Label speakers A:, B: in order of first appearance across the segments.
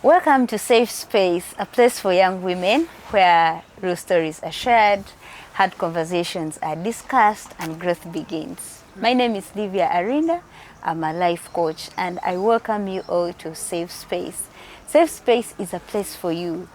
A: Welcome to Safe Space, a place for young women where real stories are shared, hard conversations are discussed, and growth begins. My name is Livia Arinda. I'm a life coach, and I welcome you all to Safe Space. Safe Space is a place for you.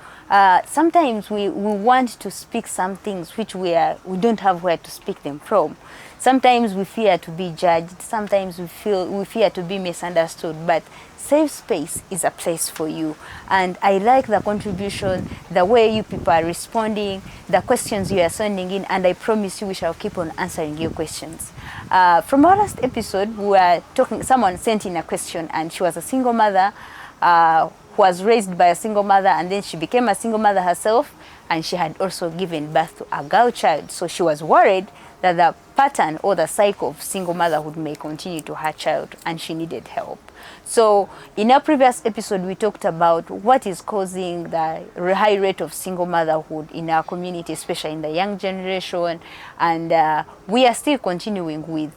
A: Sometimes we want to speak some things which we don't have where to speak them from. Sometimes we fear to be judged. Sometimes we fear to be misunderstood. But Safe Space is a place for you. And I like the contribution, the way you people are responding, the questions you are sending in, and I promise you we shall keep on answering your questions. From our last episode, we were talking, someone sent in a question, and she was a single mother who was raised by a single mother, and then she became a single mother herself, and she had also given birth to a girl child. So she was worried that the pattern or the cycle of single motherhood may continue to her child, and she needed help. So in our previous episode, we talked about what is causing the high rate of single motherhood in our community, especially in the young generation, and we are still continuing with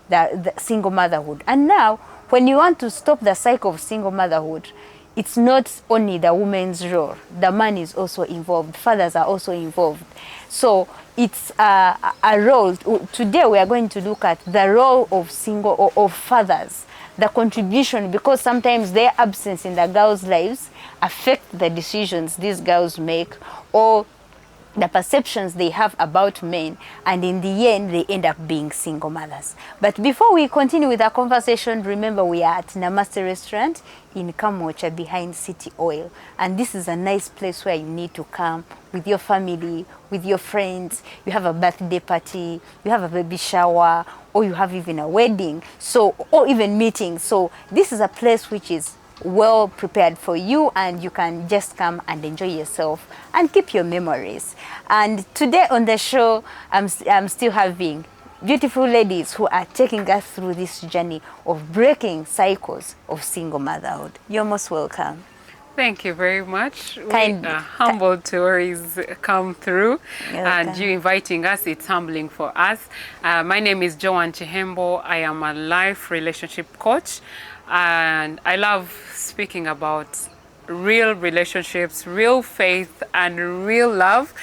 A: the single motherhood. And now, when you want to stop the cycle of single motherhood, it's not only the woman's role, the man is also involved, fathers are also involved. So it's a role. Today we are going to look at the role of fathers, the contribution, because sometimes their absence in the girls' lives affect the decisions these girls make or the perceptions they have about men, and in the end they end up being single mothers. But before we continue with our conversation, remember we are at Namaste Restaurant in Kamocha behind City Oil, and this is a nice place where you need to come with your family, with your friends. You have a birthday party, you have a baby shower, or you have even a wedding, or even meetings. So this is a place which is well prepared for you, and you can just come and enjoy yourself and keep your memories. And today on the show, I'm still having beautiful ladies who are taking us through this journey of breaking cycles of single motherhood. You're most welcome.
B: Thank you very much. We are humbled to always come through, and you inviting us, it's humbling for us. My name is Joanne Chihembo. I am a life relationship coach, and I love speaking about real relationships, real faith, and real love,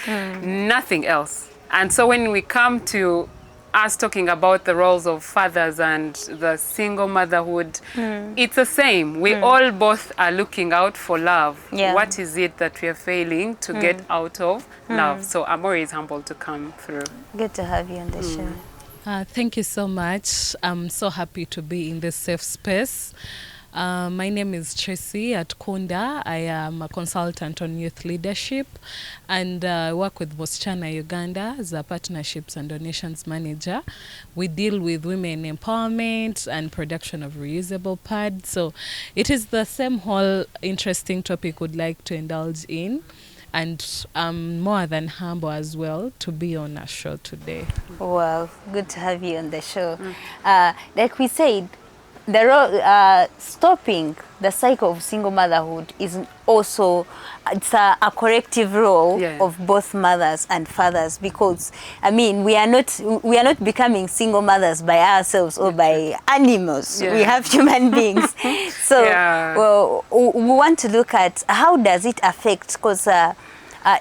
B: nothing else. And so when we come to us talking about the roles of fathers and the single motherhood, it's the same. We all both are looking out for love. Yeah. What is it that we are failing to get out of love? So I'm always humbled to come through.
A: Good to have you on the show.
C: Thank you so much. I'm so happy to be in this safe space. My name is Tracy at Kunda. I am a consultant on youth leadership, and I work with Boschana Uganda as a partnerships and donations manager. We deal with women empowerment and production of reusable pads. So it is the same whole interesting topic we'd like to indulge in. And I'm more than humble as well to be on our show today.
A: Wow, good to have you on the show. Like we said, stopping the cycle of single motherhood is also a collective role of both mothers and fathers, because I mean we are not becoming single mothers by ourselves or by animals. We have human beings. So well, we want to look at how does it affect, because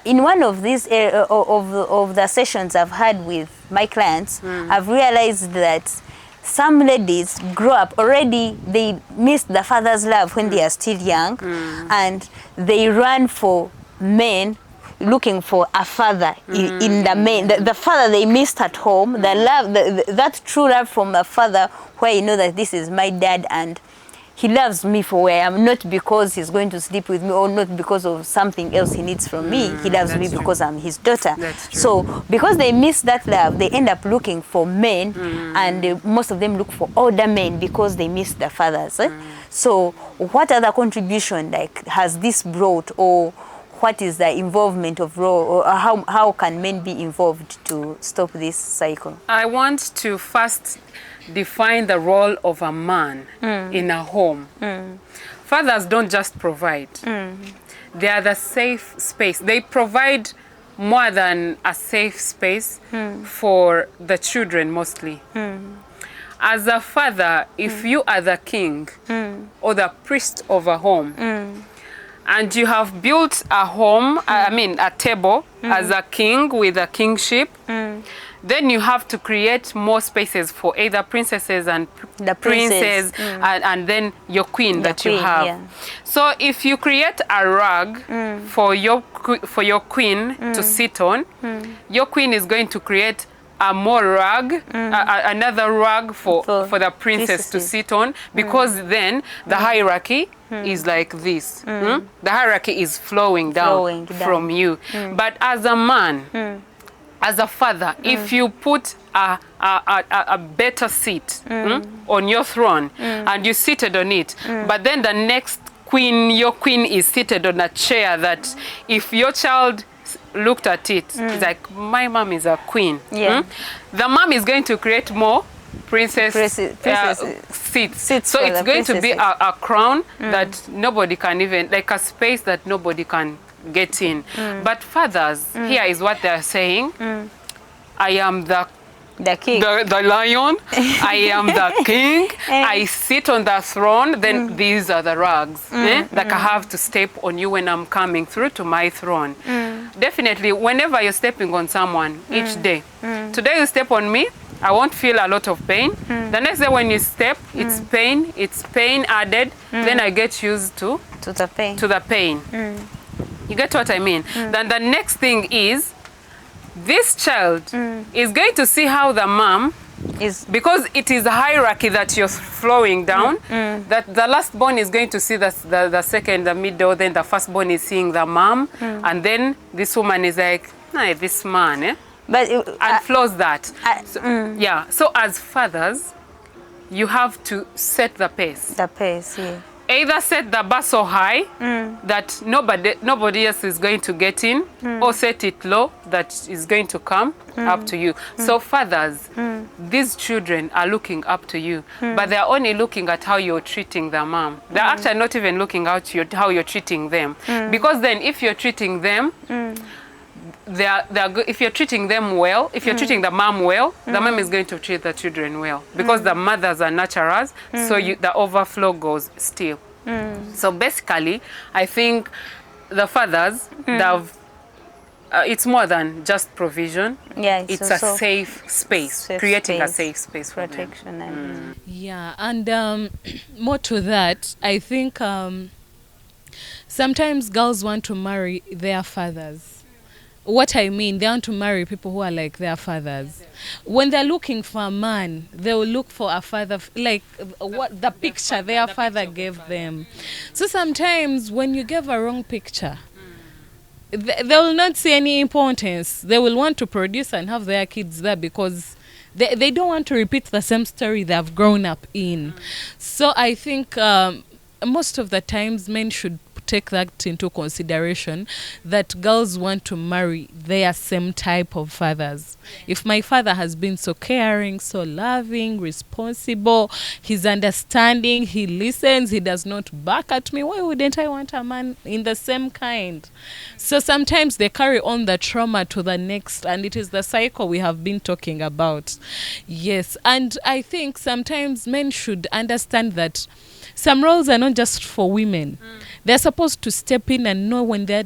A: in one of these of the sessions I've had with my clients, I've realized that some ladies grow up already, they miss the father's love when they are still young, and they run for men, looking for a father in the men, the father they missed at home, the love, that true love from the father, where you know that this is my dad and he loves me for where I am, not because he's going to sleep with me or not because of something else he needs from me. He loves me because I'm his daughter. So because they miss that love, they end up looking for men, and most of them look for older men because they miss their fathers. So what other contribution has this brought, or what is the involvement of role, or how can men be involved to stop this cycle?
B: I want to first define the role of a man in a home. Fathers don't just provide. They are the safe space. They provide more than a safe space for the children mostly. As a father, if you are the king or the priest of a home, and you have built a home, a table as a king with a kingship, then you have to create more spaces for either princesses and princes, and then your queen that you have. Yeah. So if you create a rug for your queen to sit on, your queen is going to create a more rug, another rug for the princess to sit on, because then the hierarchy is like this. The hierarchy is flowing down from you. But as a man, as a father, if you put a better seat on your throne and you seated on it, but then the next queen, your queen is seated on a chair that if your child looked at it, it's like, my mom is a queen. The mom is going to create more princess seats. So it's going to be a crown that nobody can even, like a space that nobody can get in. But fathers, here is what they're saying. I am the king, the lion. I am the king. I sit on the throne. Then these are the rugs that I have to step on you when I'm coming through to my throne. Definitely, whenever you're stepping on someone each day, today you step on me, I won't feel a lot of pain. The next day when you step, it's pain added. Then I get used to the pain. You get what I mean? Then the next thing is, this child is going to see how the mom is, because it is a hierarchy that you're flowing down, that the last born is going to see the second, the middle, then the first born is seeing the mom, and then this woman is like, nah, this man,
A: But
B: and flows that. So as fathers, you have to set the pace. Either set the bar so high that nobody else is going to get in, or set it low that is going to come up to you. So fathers, these children are looking up to you, but they're only looking at how you're treating the mom. They're actually not even looking at how you're treating them. Because then if you're treating them, if you're treating them well, if you're treating the mom well, the mom is going to treat the children well, because the mothers are nurturers, so the overflow goes still. So basically, I think the fathers, it's more than just provision. It's a safe space, creating a safe space for protection.
C: And more to that, I think sometimes girls want to marry their fathers. What I mean, they want to marry people who are like their fathers. When they're looking for a man, they will look for a father, like what the picture their father gave them. So sometimes when you give a wrong picture, they will not see any importance. They will want to produce and have their kids there because they don't want to repeat the same story they've grown up in. So I think most of the times men should take that into consideration, that girls want to marry their same type of fathers. If my father has been so caring, so loving, responsible, he's understanding, he listens, he does not bark at me, why wouldn't I want a man in the same kind? So sometimes they carry on the trauma to the next, and it is the cycle we have been talking about. Yes, and I think sometimes men should understand that some roles are not just for women. They're supposed to step in and know when their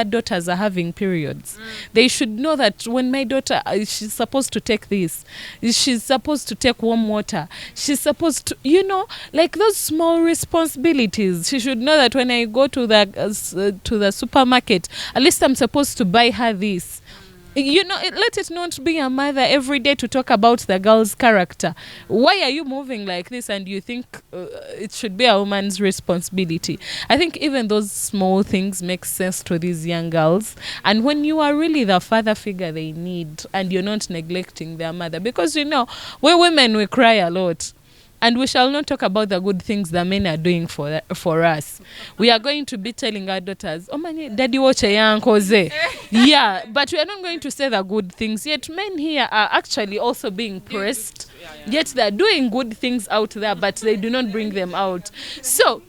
C: daughters are having periods. They should know that when my daughter, she's supposed to take this. She's supposed to take warm water. She's supposed to, like those small responsibilities. She should know that when I go to the supermarket, at least I'm supposed to buy her this. Let it not be a mother every day to talk about the girl's character. Why are you moving like this? And you think it should be a woman's responsibility. I think even those small things make sense to these young girls. And when you are really the father figure they need, and you're not neglecting their mother, because we women, we cry a lot. And we shall not talk about the good things the men are doing for us. We are going to be telling our daughters, oh man, daddy watch a young Jose. Yeah, but we are not going to say the good things. Yet men here are actually also being pressed. Yet they're doing good things out there, but they do not bring them out. So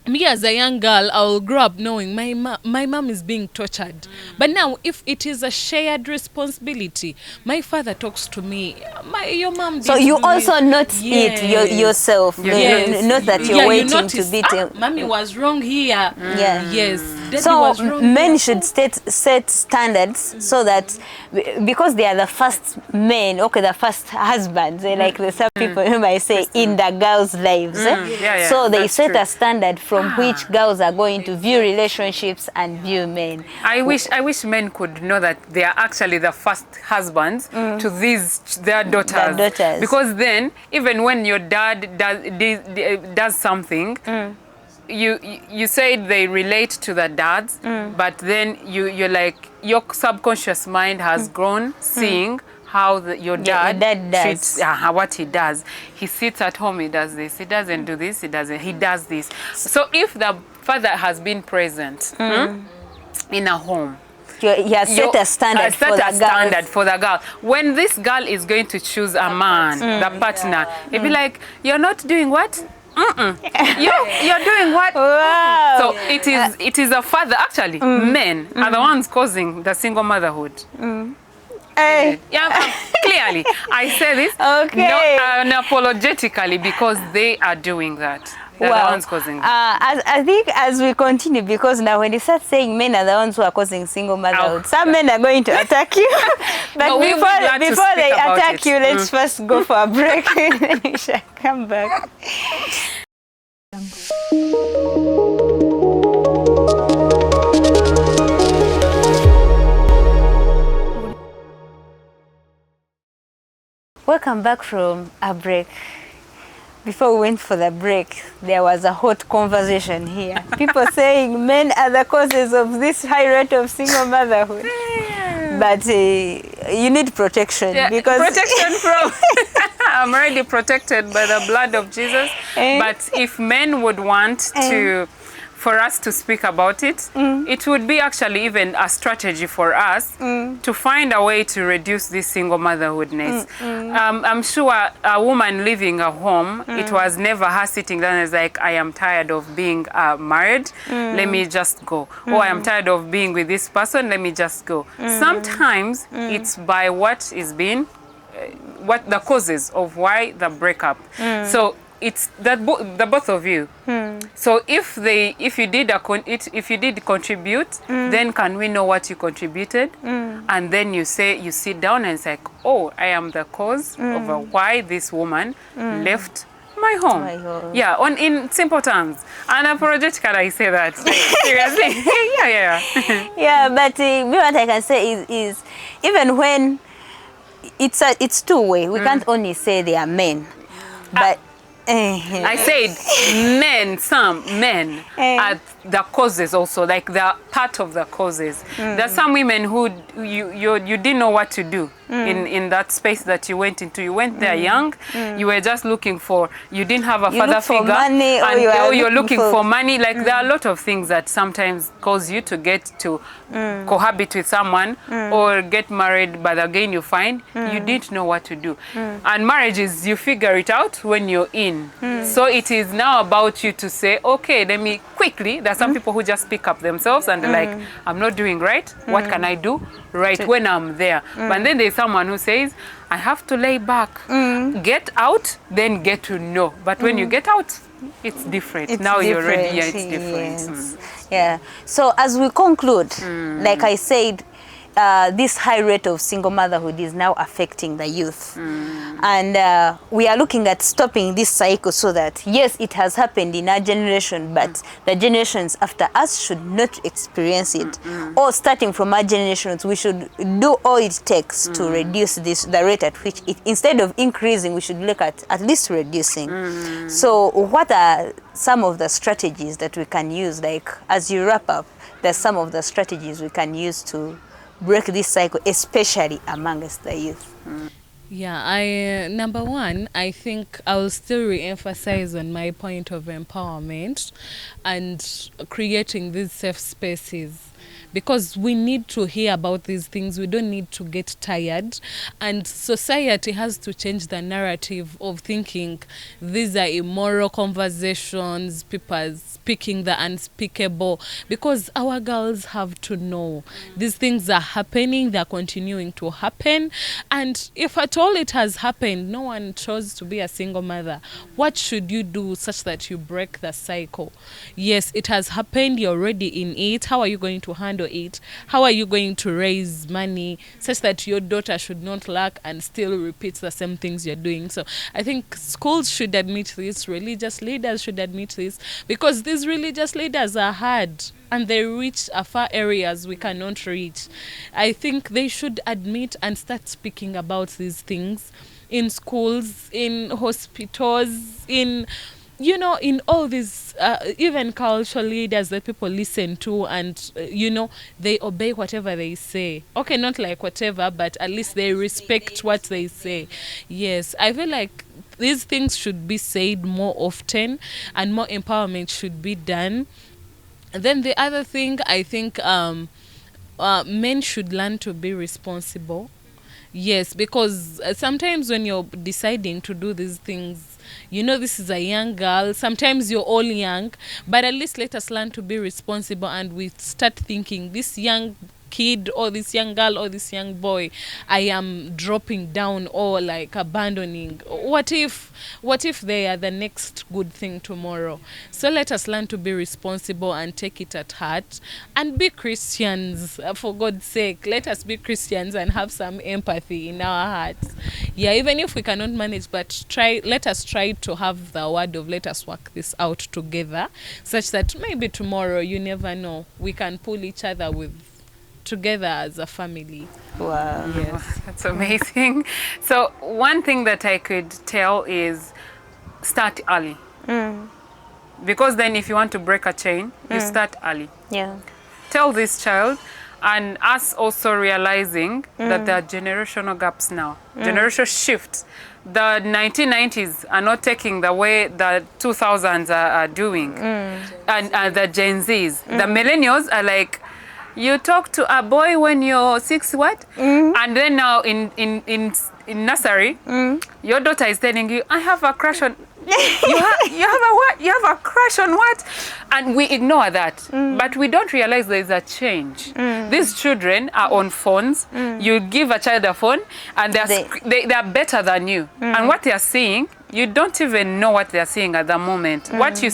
C: me as a young girl, I will grow up knowing my mom is being tortured. But now, if it is a shared responsibility, my father talks to me. Your mom.
A: So you also notice it yourself.
B: Yes.
A: Not that you're waiting
C: notice,
A: to beat him.
C: Mommy was wrong here. Yes. Daddy
A: So
C: was wrong
A: men
C: here.
A: should set standards so that because they are the first men, the first husbands, like the some people who might say in the girls' lives. So they set a standard from which girls are going to view relationships and view men.
B: I wish men could know that they are actually the first husbands to their daughters. Because then, even when your dad does something, you said they relate to the dads, but then you're like, your subconscious mind has grown seeing how your dad treats what he does. He sits at home, he does this, he doesn't do this, he does this. So if the father has been present in a home,
A: he has set a standard
B: for the girl. When this girl is going to choose a man, the partner, he'll be like, you're not doing what? You're doing what?
A: Wow.
B: So it is a father, actually, men are the ones causing the single motherhood.
A: Hey.
B: Clearly, I say this unapologetically because they are doing that. They're the ones causing
A: I think as we continue, because now when you start saying men are the ones who are causing single motherhood, some men are going to attack you. But
B: no,
A: before they attack you, let's first go for a break. Then we shall come back. Welcome back from a break. Before we went for the break, there was a hot conversation here. People saying men are the causes of this high rate of single motherhood. But you need protection. Because
B: protection from... I'm already protected by the blood of Jesus. But if men would want for us to speak about it, it would be actually even a strategy for us to find a way to reduce this single motherhoodness. I'm sure a woman leaving a home, it was never her sitting down and like, I am tired of being married, let me just go. Or I am tired of being with this person, let me just go. Sometimes it's by what is being, what the causes of why the breakup. So it's that the both of you. So if you did contribute, then can we know what you contributed? And then you sit down and it's like, oh, I am the cause of why this woman left my home. Yeah, in simple terms. Unapologetically, I say that. Seriously.
A: Yeah, but what I can say is even when it's two-way, we can't only say they are men, but
B: I said some men are the causes also, like they're part of the causes. There are some women who you didn't know what to do in that space that you went into. You went there young, you were just looking for, you didn't have a father figure,
A: money,
B: or you're looking for money. Like there are a lot of things that sometimes cause you to get to cohabit with someone or get married, but again you find you didn't know what to do. And marriage is, you figure it out when you're in. So it is now about you to say, okay, let me quickly, there are some people who just pick up themselves and they're like, I'm not doing right, what can I do right when I'm there? But then there's someone who says, I have to lay back, get out, then get to know. But when you get out, it's different. You're ready, it's different.
A: Yeah. So as we conclude, like I said, this high rate of single motherhood is now affecting the youth. And we are looking at stopping this cycle so that, yes, it has happened in our generation, but the generations after us should not experience it. Or starting from our generations, we should do all it takes to reduce the rate at which, instead of increasing, we should look at least reducing. So what are some of the strategies that we can use? Like, as you wrap up, there's some of the strategies we can use to break this cycle, especially amongst the youth.
C: Yeah, number one, I think I will still re-emphasize on my point of empowerment and creating these safe spaces. because we need to hear about these things. We don't need to get tired. And society has to change the narrative of thinking these are immoral conversations, people speaking the unspeakable, because our girls have to know these things are happening, they're continuing to happen. And if at all it has happened, no one chose to be a single mother. What should you do such that you break the cycle? Yes, it has happened, you're already in it. How are you going to handle it? How are you going to raise money such that your daughter should not lack and still repeat the same things you're doing? So I think schools should admit this, religious leaders should admit this, because these religious leaders are hard and they reach far areas we cannot reach. I think they should admit and start speaking about these things in schools, in hospitals, in in all these even cultural leaders that people listen to, and they obey whatever they say. Okay, not like whatever, but at least they respect what they say. Yes, I feel like these things should be said more often and more empowerment should be done. Then the other thing, I think men should learn to be responsible. Yes, because sometimes when you're deciding to do these things, this is a young girl. Sometimes you're all young, but at least let us learn to be responsible, and we start thinking this young kid or this young girl or this young boy I am dropping down or like abandoning. What if they are the next good thing tomorrow? So let us learn to be responsible and take it at heart and be Christians. For God's sake, let us be Christians and have some empathy in our hearts. Yeah, even if we cannot manage, but let us try to have the word of let us work this out together, such that maybe tomorrow, you never know, we can pull each other together as a family.
A: Wow.
B: Yes, that's amazing. So one thing that I could tell is start early. Because then if you want to break a chain, you start early.
A: Yeah.
B: Tell this child, and us also realizing that there are generational gaps now, generational shifts. The 1990s are not taking the way the 2000s are doing, and the Gen Zs. The millennials are like, you talk to a boy when you're 6 what? And then now in nursery, your daughter is telling you, I have a crush on... you have a what? You have a crush on what? And we ignore that. But we don't realize there is a change. These children are on phones. You give a child a phone and they are better than you. And what they are seeing, you don't even know what they are seeing at the moment. What they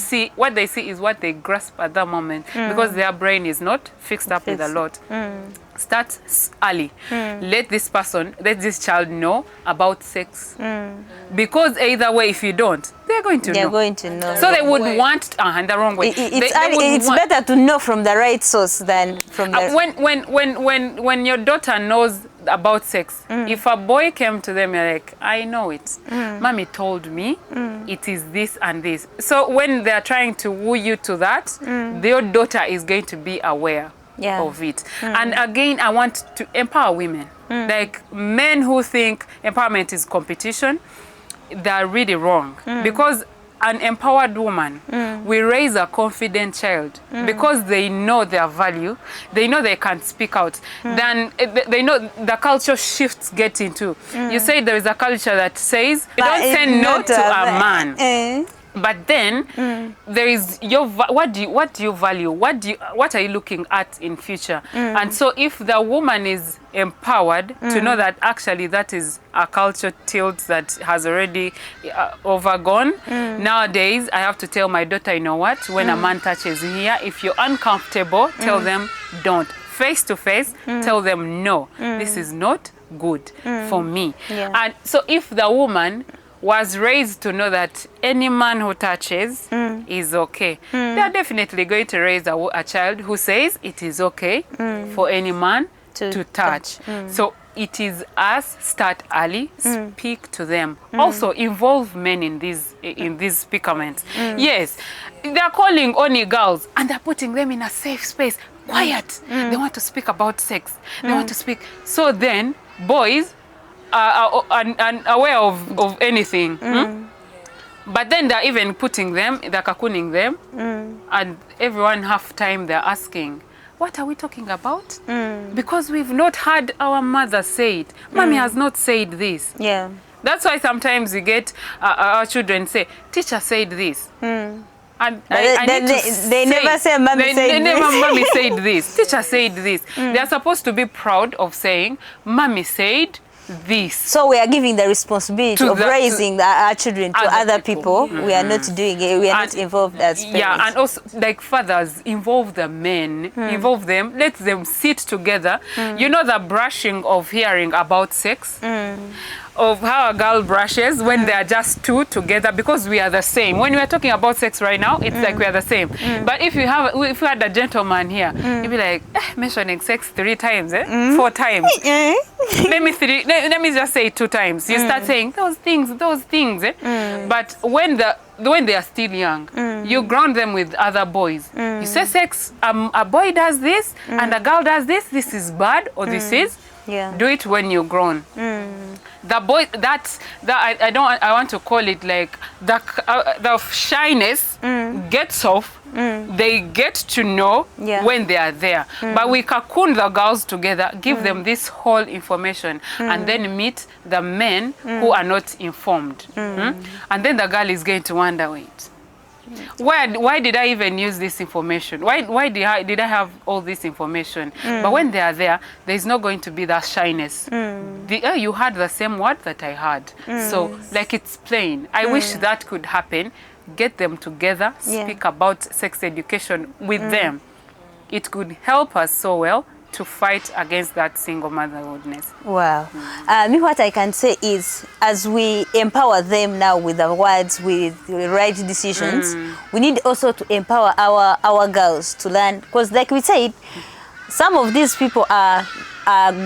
B: see is what they grasp at the moment, because their brain is not fixed up with a lot. Start early. Let this child know about sex. Because either way, if you don't, they're going to know.
A: They're going to know.
B: So they would want the wrong way.
A: It's better to know from the right source than from the...
B: When your daughter knows about sex, if a boy came to them, you're like, I know it. Mommy told me it is this and this. So when they're trying to woo you to that, your daughter is going to be aware of it. And again, I want to empower women. Like men who think empowerment is competition, they're really wrong. Because an empowered woman will raise a confident child because they know their value, they know they can speak out. Then they know the culture shifts get into. You say there is a culture that says, you don't say no to a man. But then there is what do you value? What are you looking at in future? And so if the woman is empowered to know that actually that is a culture tilt that has already overgone. Nowadays, I have to tell my daughter, you know what? When a man touches here, if you're uncomfortable, tell them don't. Face to face, tell them no. This is not good for me. And so if the woman was raised to know that any man who touches is okay, they are definitely going to raise a child who says it is okay for any man to touch. So it is us, start early, speak to them. Also involve men in these predicaments. Yes, they are calling only girls and they're putting them in a safe space, quiet. They want to speak about sex. They want to speak. So then boys are unaware of anything. But then they're even putting them, they're cocooning them, and everyone half time they're asking, what are we talking about? Because we've not heard our mother say it. Mommy has not said this.
A: Yeah.
B: That's why sometimes we get our children say, teacher said this. And
A: they never say mommy said this.
B: Mommy said this. Teacher said this. They are supposed to be proud of saying, mommy said this.
A: So we are giving the responsibility of raising our children to other people. We are not doing it. We are not involved as parents.
B: Yeah, and also like fathers, involve the men, involve them, let them sit together. You know the brushing of hearing about sex? Of how a girl brushes when they are just two together, because we are the same. When we are talking about sex right now, it's like we are the same. But if you had a gentleman here, you'd be like, mentioning sex 3 times, 4 times. let me just say 2 times. You start saying those things. But when they are still young, you ground them with other boys. You say sex, a boy does this and a girl does this. This is bad, or this is.
A: Yeah.
B: Do it when you're grown. The boy, I want to call it like the shyness gets off. They get to know when they are there. But we cocoon the girls together, give them this whole information, and then meet the men who are not informed. And then the girl is going to wonder, wait, why did I even use this information? Why did I have all this information? But when they are there, there's not going to be that shyness. You had the same word that I had. So like it's plain. I wish that could happen. Get them together, speak about sex education with them. It could help us so well to fight against that single motherhoodness.
A: Wow. Me, what I can say is, as we empower them now with the words, with the right decisions, we need also to empower our girls to learn. Because like we said, some of these people are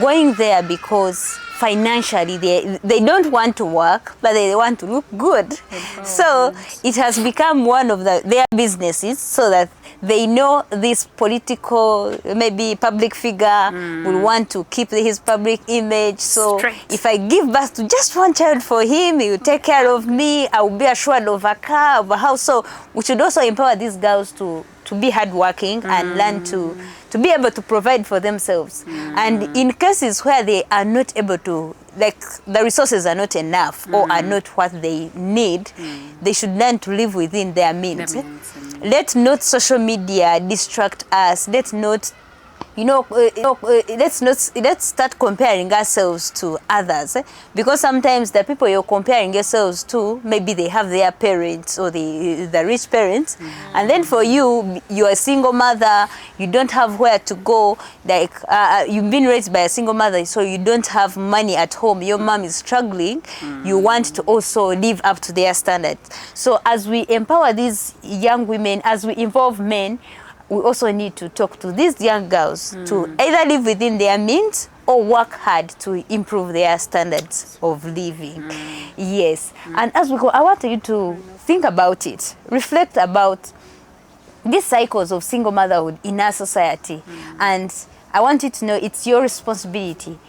A: going there because financially they don't want to work, but they want to look good. So it has become one of their businesses, so that they know this political, maybe public figure will want to keep his public image. So if I give birth to just one child for him, he will take care of me, I will be assured of a car, of a house. So we should also empower these girls to be hardworking and learn to be able to provide for themselves. And in cases where they are not able to, like the resources are not enough or are not what they need, they should learn to live within their means. Let not social media distract us. Let's not, let's start comparing ourselves to others, because sometimes the people you're comparing yourselves to, maybe they have their parents or the rich parents, and then for you, you're a single mother, you don't have where to go, like you've been raised by a single mother, so you don't have money at home, your mom is struggling, you want to also live up to their standards. So as we empower these young women, as we involve men, we also need to talk to these young girls to either live within their means or work hard to improve their standards of living. Yes. And as we go, I want you to think about it, reflect about these cycles of single motherhood in our society. And I want you to know it's your responsibility.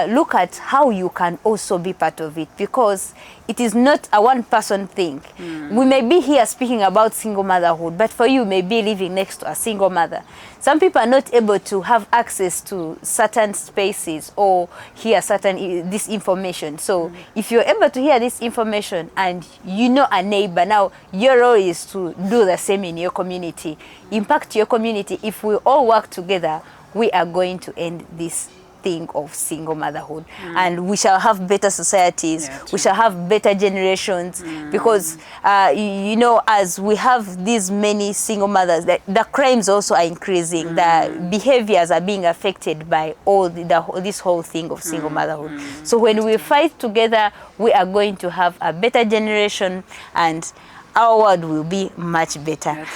A: Look at how you can also be part of it, because it is not a one-person thing. We may be here speaking about single motherhood, but for you may be living next to a single mother. Some people are not able to have access to certain spaces or hear this information. So if you're able to hear this information and you know a neighbor, now your role is to do the same in your community. Impact your community. If we all work together, we are going to end this thing of single motherhood, and we shall have better societies, we shall have better generations, because as we have these many single mothers, the crimes also are increasing, the behaviors are being affected by all this whole thing of single motherhood. So when we fight together, we are going to have a better generation, and our world will be much better.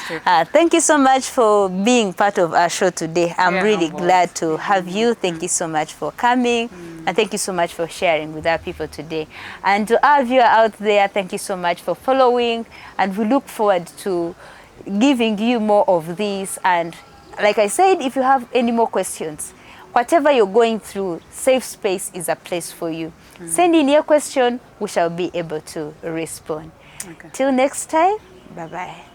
A: Thank you so much for being part of our show today. I'm really glad to have you. Thank you so much for coming. And thank you so much for sharing with our people today. And to our viewer out there, thank you so much for following. And we look forward to giving you more of this. And like I said, if you have any more questions, whatever you're going through, Safe Space is a place for you. Send in your question, we shall be able to respond. Till next time, bye-bye.